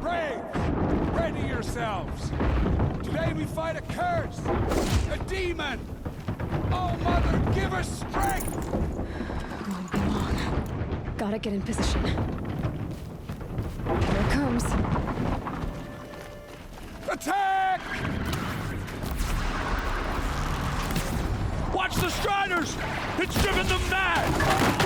Brave! Ready yourselves! Today we fight a curse! A demon! Oh, Mother, give us strength! Won't be long. Gotta get in position. Here it comes. Attack! Watch the Striders! It's driven them mad!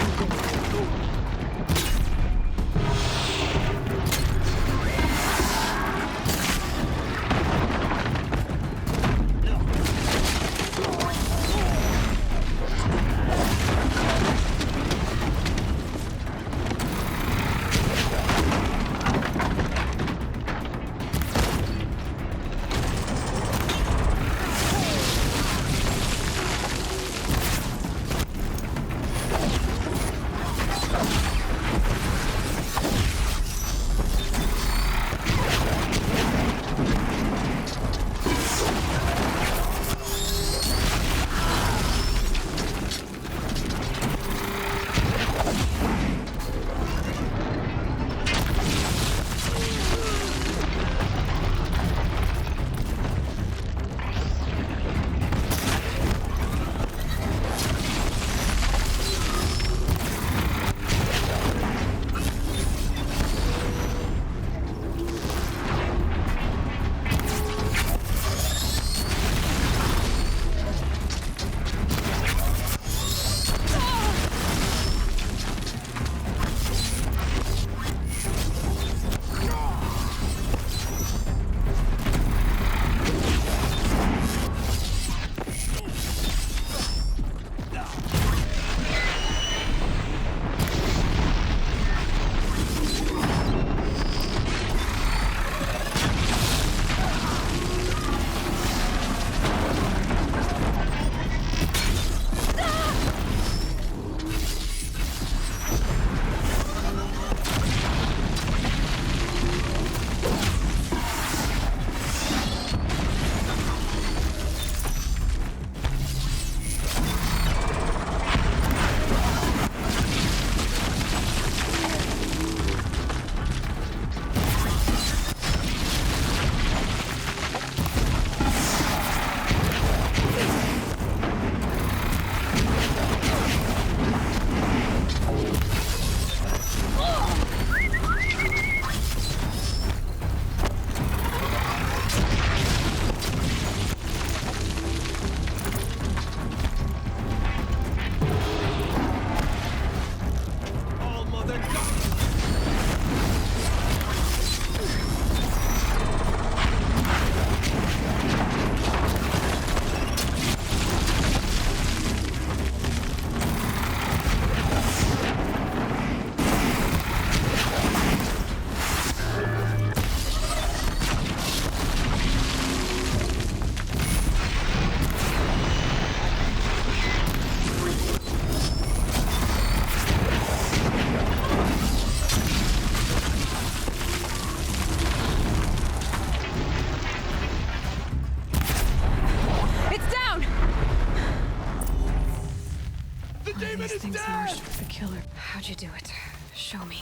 These things marched with the killer. How'd you do it? Show me.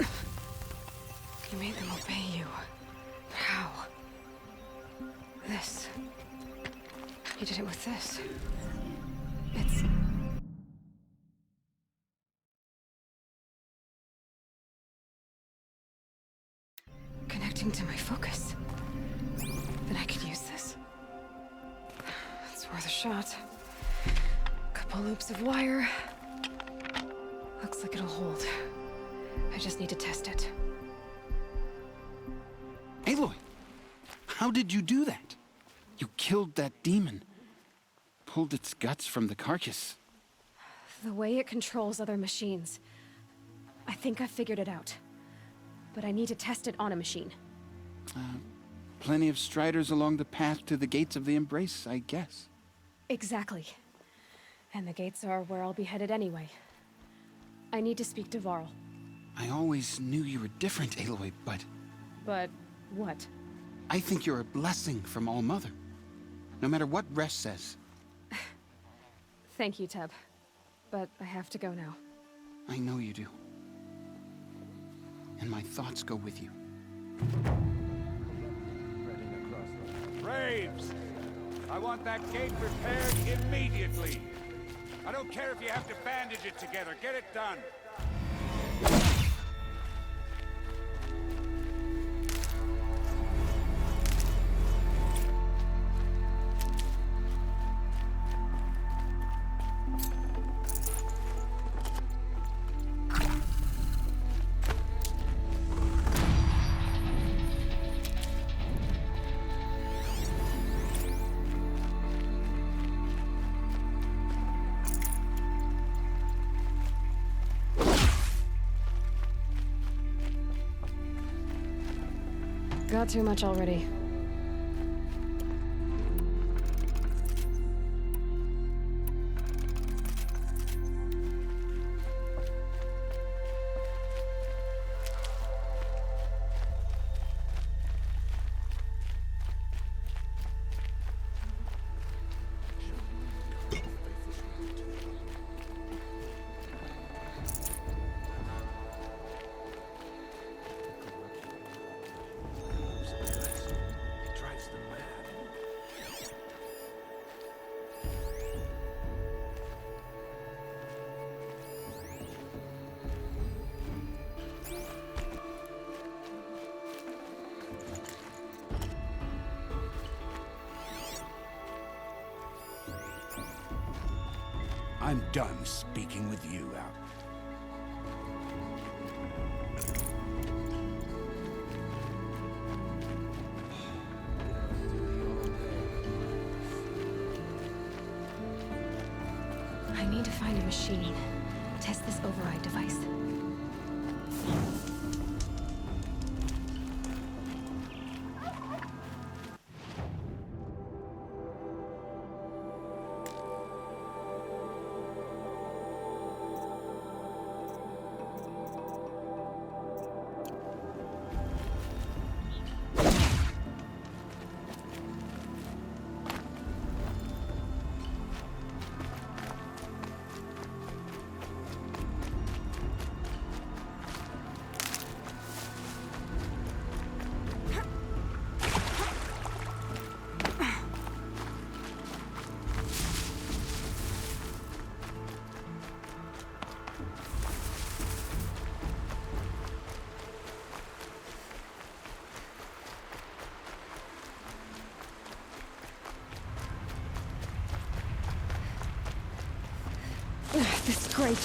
You made them obey you. How? This. You did it with this. It's... connecting to my focus. Then I could use this. It's worth a shot. Couple loops of wire. Looks like it'll hold. I just need to test it. Aloy, how did you do that? You killed that demon. Pulled its guts from the carcass. The way it controls other machines. I think I figured it out. But I need to test it on a machine. Plenty of Striders along the path to the gates of the Embrace, I guess. Exactly. And the gates are where I'll be headed anyway. I need to speak to Varl. I always knew you were different, Aloy, but... But what? I think you're a blessing from All-Mother. No matter what Resh says. Thank you, Teb. But I have to go now. I know you do. And my thoughts go with you. Braves! I want that gate repaired immediately. I don't care if you have to bandage it together. Get it done. Got too much already. I'm done speaking with you, Al. I need to find a machine. Test this override device. This is great.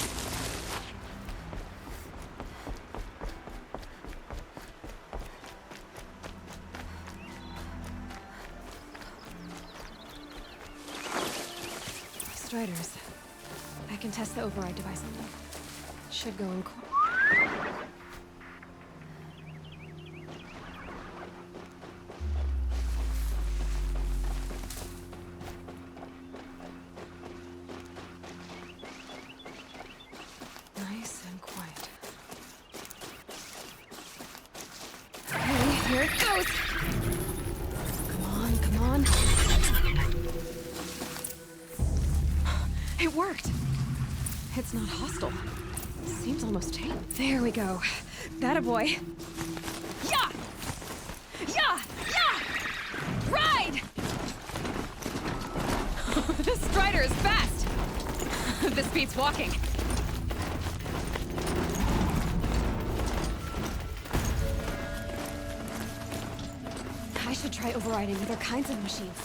Striders. I can test the override device on them. Should go in. Nice and quiet. Okay, here it goes. Come on, come on. It worked. It's not hostile. Seems almost tame. There we go. That a boy. Yeah! Yeah! Yeah! Ride! This Strider is fast. This beats walking. I should try overriding other kinds of machines.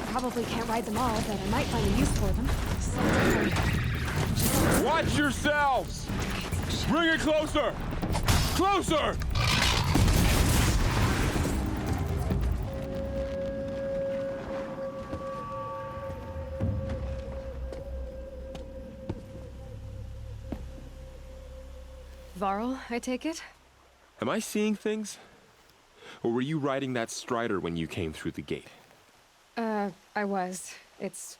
Probably can't ride them all, but I might find a use for them. Watch yourselves! Bring it closer! Closer! Varl, I take it? Am I seeing things? Or were you riding that Strider when you came through the gate? I was. It's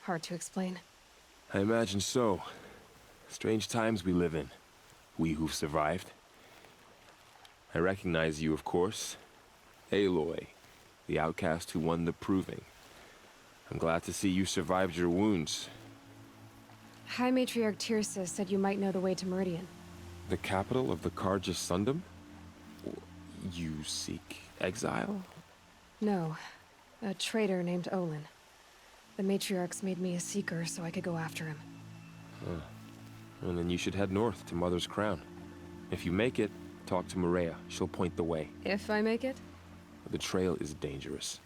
hard to explain. I imagine so. Strange times we live in. We who've survived. I recognize you, of course. Aloy, the outcast who won the Proving. I'm glad to see you survived your wounds. High Matriarch Tirsa said you might know the way to Meridian. The capital of the Carja Sundom? You seek exile? No. A traitor named Olin. The matriarchs made me a seeker so I could go after him. And then you should head north to Mother's Crown. If you make it, talk to Maria. She'll point the way. If I make it? The trail is dangerous.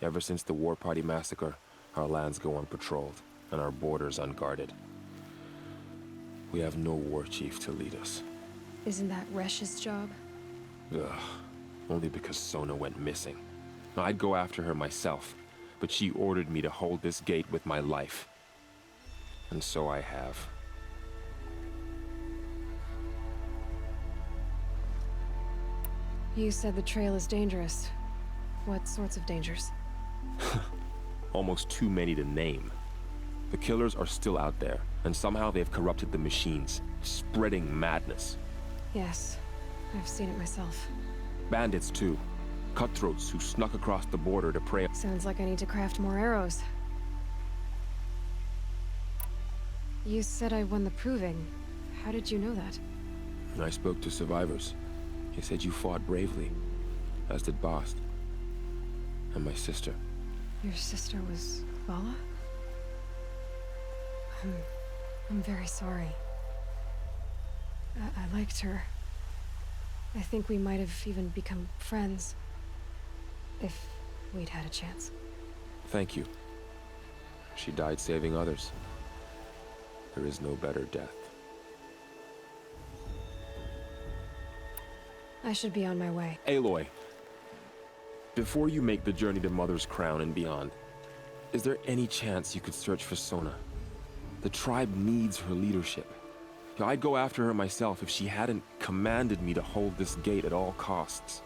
Ever since the War Party massacre, our lands go unpatrolled, and our borders unguarded. We have no war chief to lead us. Isn't that Resh's job? Ugh. Only because Sona went missing. I'd go after her myself, but she ordered me to hold this gate with my life. And so I have. You said the trail is dangerous. What sorts of dangers? Almost too many to name. The killers are still out there, and somehow they've corrupted the machines, spreading madness. Yes, I've seen it myself. Bandits, too. Cutthroats who snuck across the border to prey. Sounds like I need to craft more arrows. You said I won the proving. How did you know that? I spoke to survivors. He said you fought bravely, as did Bast. And my sister. Your sister was Vala? I'm very sorry. I liked her. I think we might have even become friends. If we'd had a chance. Thank you. She died saving others. There is no better death. I should be on my way. Aloy, before you make the journey to Mother's Crown and beyond, is there any chance you could search for Sona? The tribe needs her leadership. I'd go after her myself if she hadn't commanded me to hold this gate at all costs.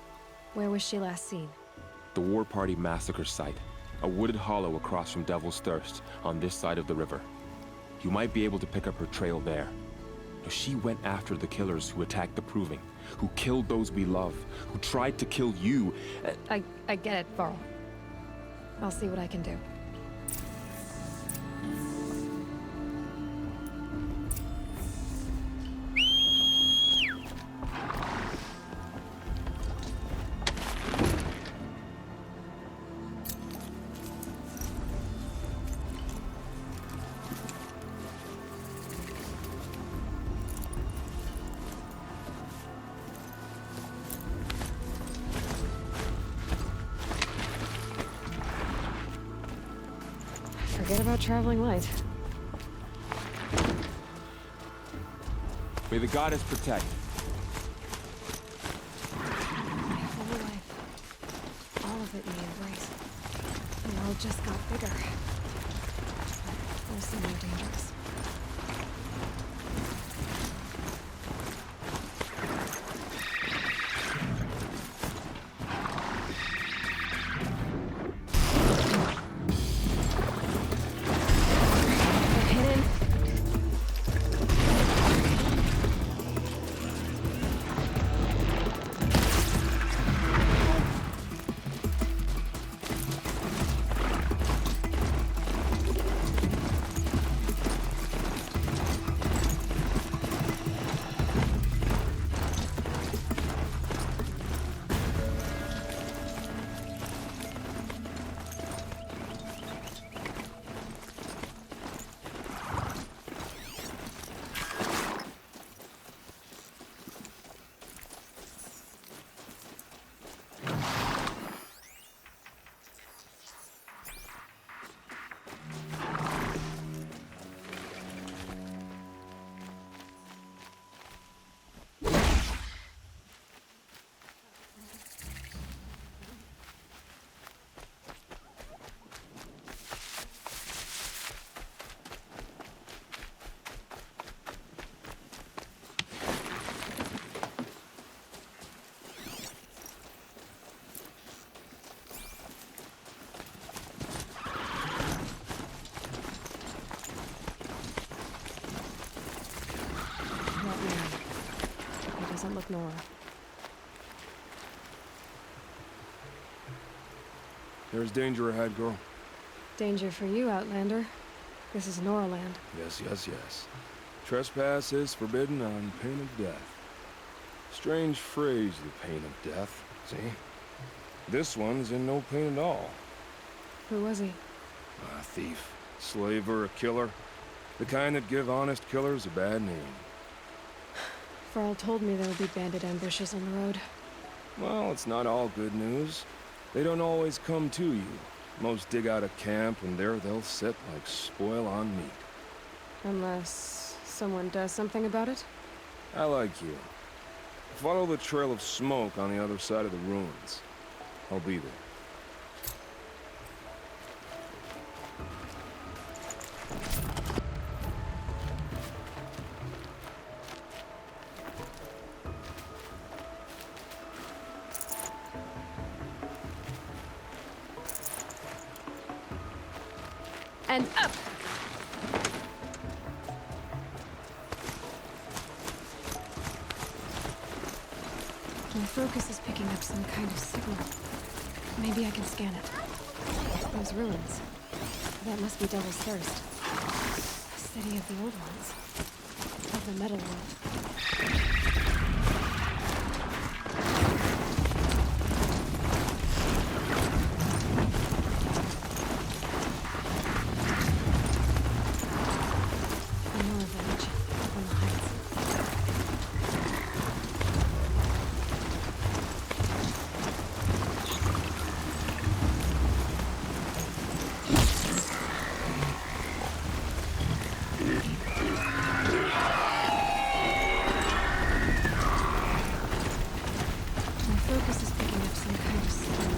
Where was she last seen? The War Party massacre site. A wooded hollow across from Devil's Thirst, on this side of the river. You might be able to pick up her trail there. She went after the killers who attacked the Proving, who killed those we love, who tried to kill you. I get it, Varl. I'll see what I can do. Forget about traveling light. May the goddess protect. My whole life. All of it we embrace. The world just got bigger. But also more dangerous. Doesn't look Nora. There's danger ahead, girl. Danger for you, Outlander. This is Noraland. Yes, yes, yes. Trespass is forbidden on pain of death. Strange phrase, the pain of death. See? This one's in no pain at all. Who was he? A thief, slaver, a killer. The kind that give honest killers a bad name. Farrell told me there would be bandit ambushes on the road. Well, it's not all good news. They don't always come to you. Most dig out a camp, and there they'll sit like spoil on meat. Unless someone does something about it? I like you. Follow the trail of smoke on the other side of the ruins. I'll be there. And up! My focus is picking up some kind of signal. Maybe I can scan it. Those ruins. That must be Devil's Thirst. A city of the old ones. Of the metal world. I know a village up on the heights. My focus is picking up some kind of signal.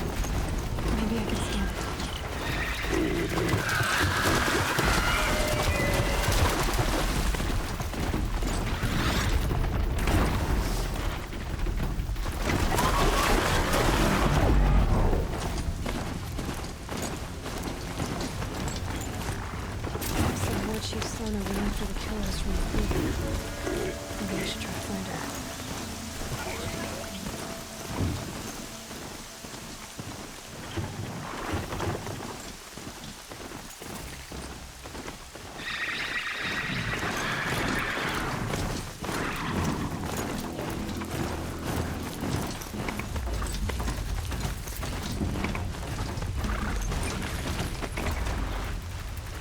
Maybe I can scan it. So Lord Chief Sona went after the killers from the theater. Maybe I should try to find her.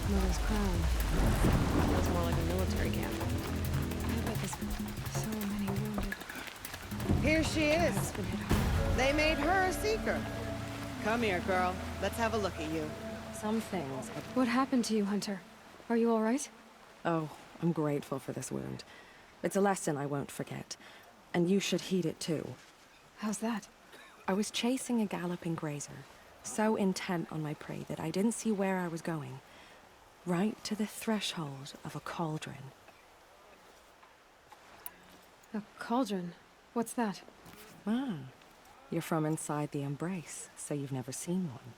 Mother's crown. Feels more like a military camp. I bet there's so many wounded. Here she is. It's been hit hard. They made her a seeker. Come here, girl. Let's have a look at you. Some things. What happened to you, Hunter? Are you all right? Oh, I'm grateful for this wound. It's a lesson I won't forget. And you should heed it too. How's that? I was chasing a galloping grazer, so intent on my prey that I didn't see where I was going. Right to the threshold of a cauldron. A cauldron? What's that? Ah, you're from inside the Embrace, so you've never seen one.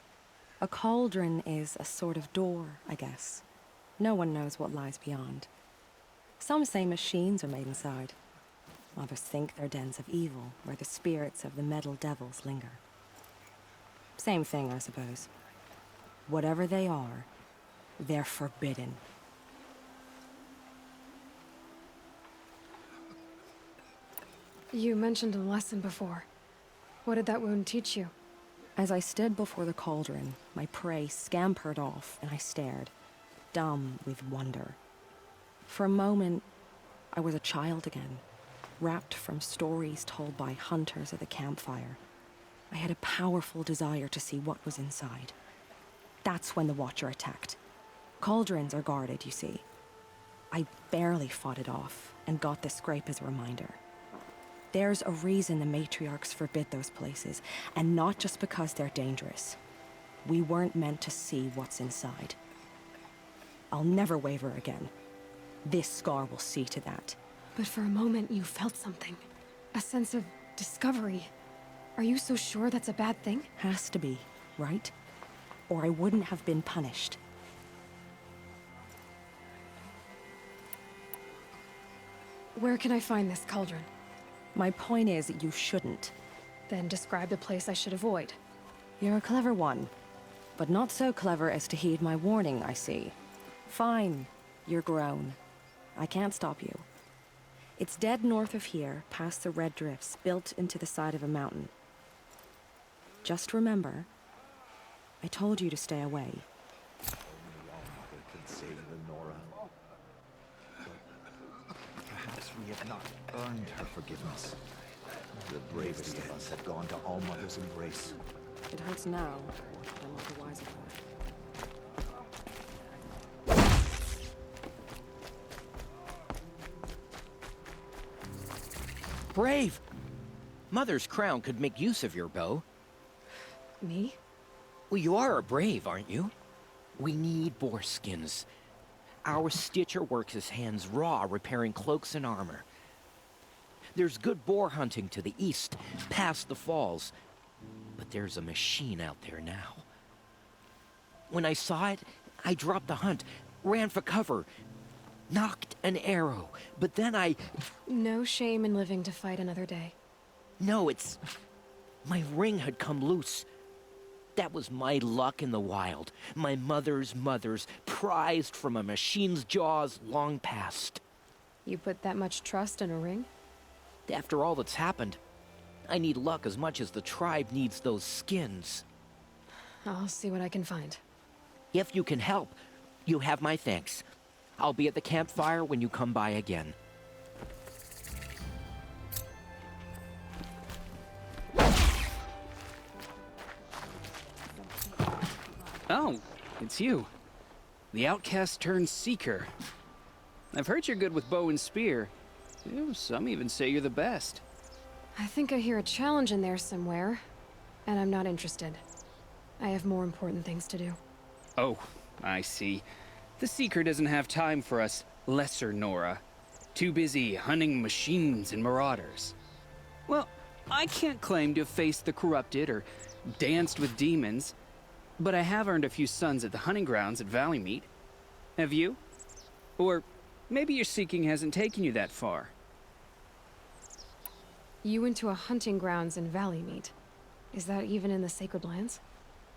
A cauldron is a sort of door, I guess. No one knows what lies beyond. Some say machines are made inside. Others think they're dens of evil, where the spirits of the metal devils linger. Same thing, I suppose. Whatever they are, they're forbidden. You mentioned a lesson before. What did that wound teach you? As I stood before the cauldron, my prey scampered off, and I stared, dumb with wonder. For a moment, I was a child again, wrapped from stories told by hunters at the campfire. I had a powerful desire to see what was inside. That's when the Watcher attacked. Cauldrons are guarded, you see. I barely fought it off, and got the scrape as a reminder. There's a reason the matriarchs forbid those places, and not just because they're dangerous. We weren't meant to see what's inside. I'll never waver again. This scar will see to that. But for a moment, you felt something. A sense of discovery. Are you so sure that's a bad thing? Has to be, right? Or I wouldn't have been punished. Where can I find this cauldron? My point is, you shouldn't. Then describe the place I should avoid. You're a clever one. But not so clever as to heed my warning, I see. Fine, you're grown. I can't stop you. It's dead north of here, past the red drifts, built into the side of a mountain. Just remember, I told you to stay away. Allmother can save the Nora. But perhaps we have not earned her forgiveness. The bravest of us have gone to Allmother's embrace. It hurts now, but I'm not the wiser for it. Brave! Mother's crown could make use of your bow. Me? Well, you are a brave, aren't you? We need boar skins. Our Stitcher works his hands raw repairing cloaks and armor. There's good boar hunting to the east, past the falls. But there's a machine out there now. When I saw it, I dropped the hunt, ran for cover, knocked an arrow, but then I... No shame in living to fight another day. No, it's... My ring had come loose. That was my luck in the wild. My mother's prized from a machine's jaws long past. You put that much trust in a ring? After all that's happened, I need luck as much as the tribe needs those skins. I'll see what I can find. If you can help, you have my thanks. I'll be at the campfire when you come by again. Oh, it's you. The outcast turned seeker. I've heard you're good with bow and spear. Some even say you're the best. I think I hear a challenge in there somewhere, and I'm not interested. I have more important things to do. Oh, I see. The Seeker doesn't have time for us lesser Nora. Too busy hunting machines and marauders. Well, I can't claim to have faced the corrupted or danced with demons, but I have earned a few sons at the hunting grounds at Valleymeet. Have you? Or maybe your seeking hasn't taken you that far. You went to a hunting grounds in Valleymeet. Is that even in the Sacred Lands?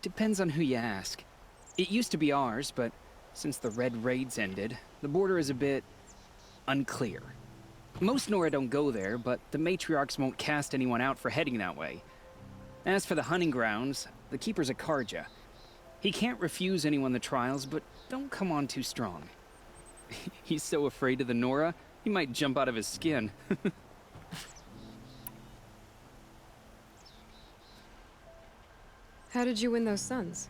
Depends on who you ask. It used to be ours, but since the Red Raids ended, the border is a bit unclear. Most Nora don't go there, but the matriarchs won't cast anyone out for heading that way. As for the hunting grounds, the keeper's a Karja. He can't refuse anyone the trials, but don't come on too strong. He's so afraid of the Nora, he might jump out of his skin. How did you win those sons?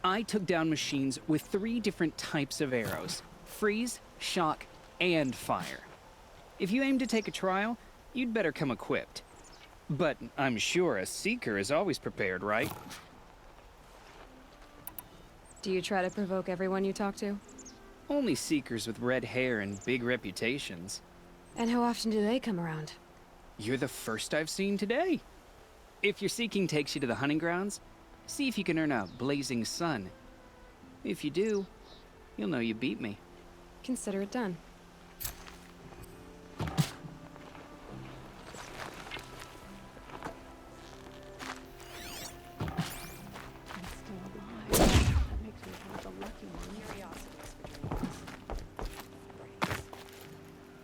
I took down machines with 3 different types of arrows. Freeze, shock, and fire. If you aim to take a trial, you'd better come equipped. But I'm sure a seeker is always prepared, right? Do you try to provoke everyone you talk to? Only seekers with red hair and big reputations. And how often do they come around? You're the first I've seen today. If your seeking takes you to the hunting grounds, see if you can earn a blazing sun. If you do, you'll know you beat me. Consider it done.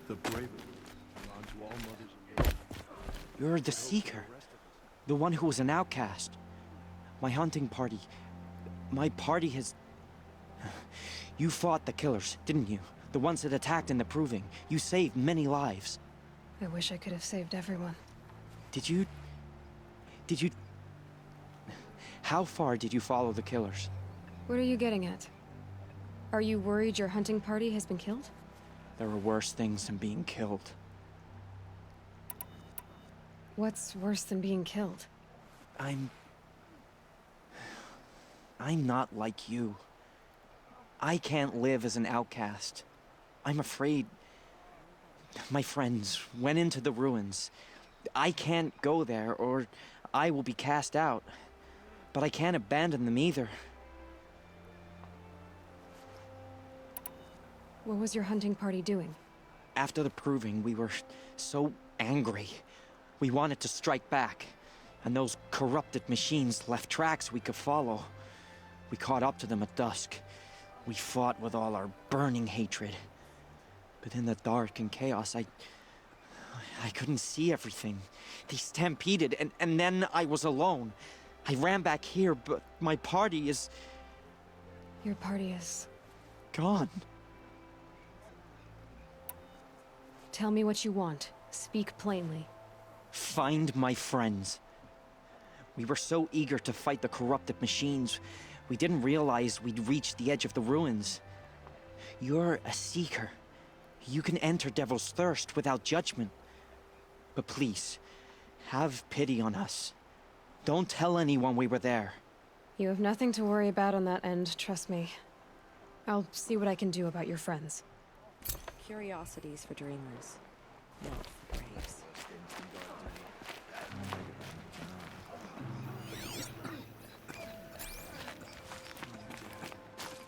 The bravery belong to Allmother's. You're the Seeker. The one who was an outcast. My hunting party. My party has... You fought the killers, didn't you? The ones that attacked in the Proving. You saved many lives. I wish I could have saved everyone. Did you... How far did you follow the killers? What are you getting at? Are you worried your hunting party has been killed? There are worse things than being killed. What's worse than being killed? I'm not like you. I can't live as an outcast. I'm afraid... My friends went into the ruins. I can't go there, or I will be cast out. But I can't abandon them either. What was your hunting party doing? After the Proving, we were so angry. We wanted to strike back. And those corrupted machines left tracks we could follow. We caught up to them at dusk. We fought with all our burning hatred. But in the dark and chaos, I couldn't see everything. They stampeded, and then I was alone. I ran back here, but my party is Your party is... gone. Tell me what you want. Speak plainly. Find my friends. We were so eager to fight the corrupted machines, we didn't realize we'd reached the edge of the ruins. You're a seeker. You can enter Devil's Thirst without judgment. But please, have pity on us. Don't tell anyone we were there. You have nothing to worry about on that end, trust me. I'll see what I can do about your friends. Curiosities for dreamers, not for braves.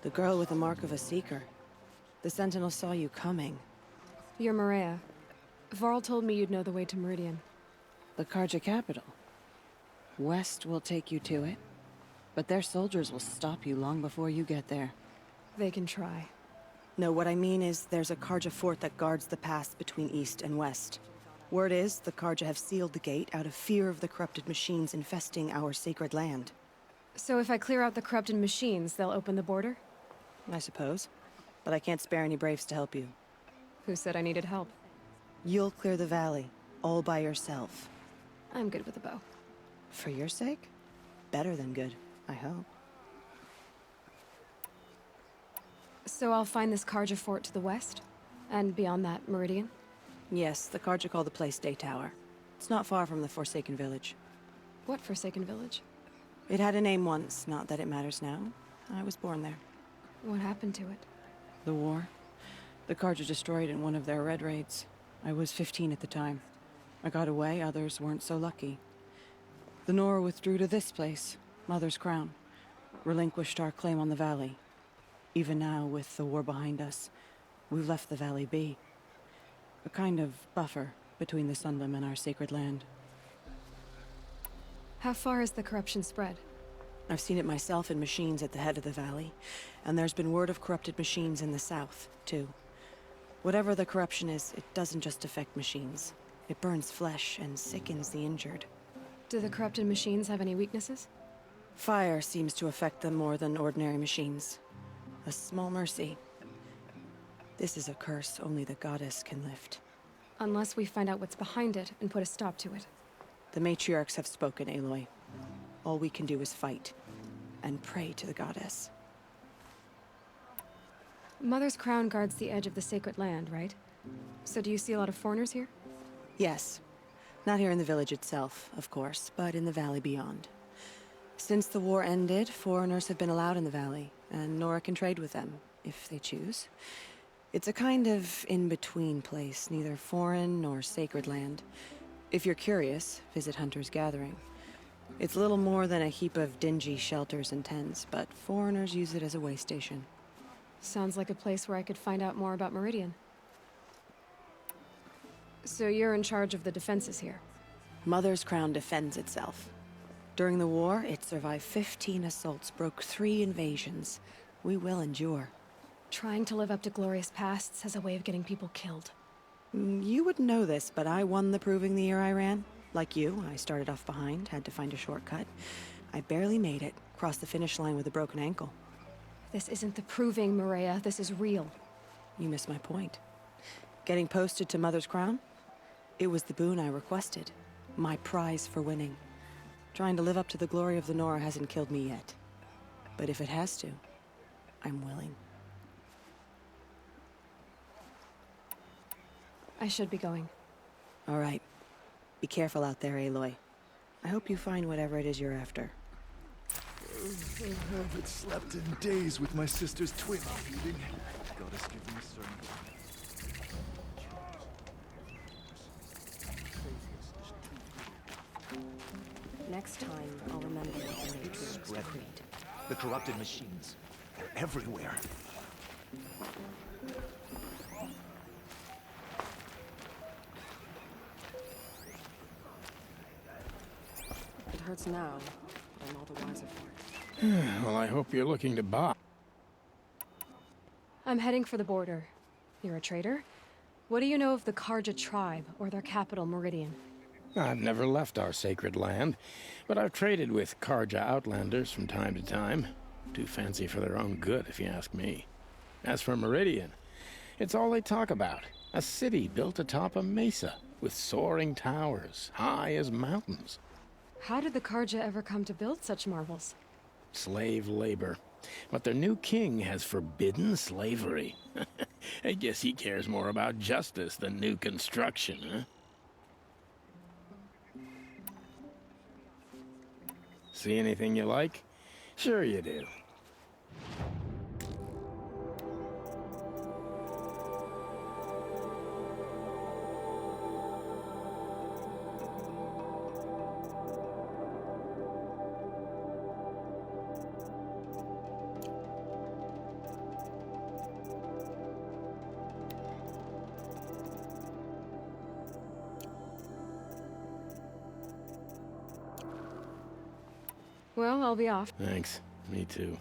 The girl with the mark of a seeker. The Sentinel saw you coming. You're Maria. Varl told me you'd know the way to Meridian. The Carja capital. West will take you to it, but their soldiers will stop you long before you get there. They can try. No, what I mean is there's a Carja fort that guards the pass between east and west. Word is the Carja have sealed the gate out of fear of the corrupted machines infesting our sacred land. So if I clear out the corrupted machines, they'll open the border? I suppose. But I can't spare any braves to help you. Who said I needed help? You'll clear the valley, all by yourself. I'm good with a bow. For your sake? Better than good, I hope. So I'll find this Carja fort to the west? And beyond that, Meridian? Yes, the Carja call the place Day Tower. It's not far from the Forsaken Village. What Forsaken Village? It had a name once, not that it matters now. I was born there. What happened to it? The war. The Carja destroyed in one of their red raids. I was 15 at the time. I got away, others weren't so lucky. The Nora withdrew to this place, Mother's Crown. Relinquished our claim on the valley. Even now, with the war behind us, we've left the valley be. A kind of buffer between the Sunlim and our sacred land. How far has the corruption spread? I've seen it myself in machines at the head of the valley, and there's been word of corrupted machines in the south, too. Whatever the corruption is, it doesn't just affect machines. It burns flesh and sickens the injured. Do the corrupted machines have any weaknesses? Fire seems to affect them more than ordinary machines. A small mercy. This is a curse only the goddess can lift. Unless we find out what's behind it and put a stop to it. The matriarchs have spoken, Aloy. All we can do is fight, and pray to the goddess. Mother's Crown guards the edge of the sacred land, right? So do you see a lot of foreigners here? Yes. Not here in the village itself, of course, but in the valley beyond. Since the war ended, foreigners have been allowed in the valley, and Nora can trade with them, if they choose. It's a kind of in-between place, neither foreign nor sacred land. If you're curious, visit Hunter's Gathering. It's little more than a heap of dingy shelters and tents, but foreigners use it as a way station. Sounds like a place where I could find out more about Meridian. So you're in charge of the defenses here? Mother's Crown defends itself. During the war, it survived 15 assaults, broke 3 invasions. We will endure. Trying to live up to glorious pasts as a way of getting people killed. You wouldn't know this, but I won the proving the year I ran. Like you, I started off behind, had to find a shortcut. I barely made it, crossed the finish line with a broken ankle. This isn't the proving, Maria. This is real. You missed my point. Getting posted to Mother's Crown? It was the boon I requested. My prize for winning. Trying to live up to the glory of the Nora hasn't killed me yet. But if it has to, I'm willing. I should be going. All right. Be careful out there, Aloy. I hope you find whatever it is you're after. I haven't slept in days with my sister's twin feeding. Goddess give me strength. Next time, I'll remember what the matriarchs decreed. The corrupted machines. They're everywhere. It hurts now, but I'm all the wiser for it. Well, I hope you're looking to buy. I'm heading for the border. You're a trader? What do you know of the Carja tribe, or their capital, Meridian? I've never left our sacred land, but I've traded with Karja outlanders from time to time. Too fancy for their own good, if you ask me. As for Meridian, it's all they talk about. A city built atop a mesa, with soaring towers, high as mountains. How did the Karja ever come to build such marvels? Slave labor. But their new king has forbidden slavery. I guess he cares more about justice than new construction, huh? See anything you like? Sure you do. Well, I'll be off. Thanks. Me too.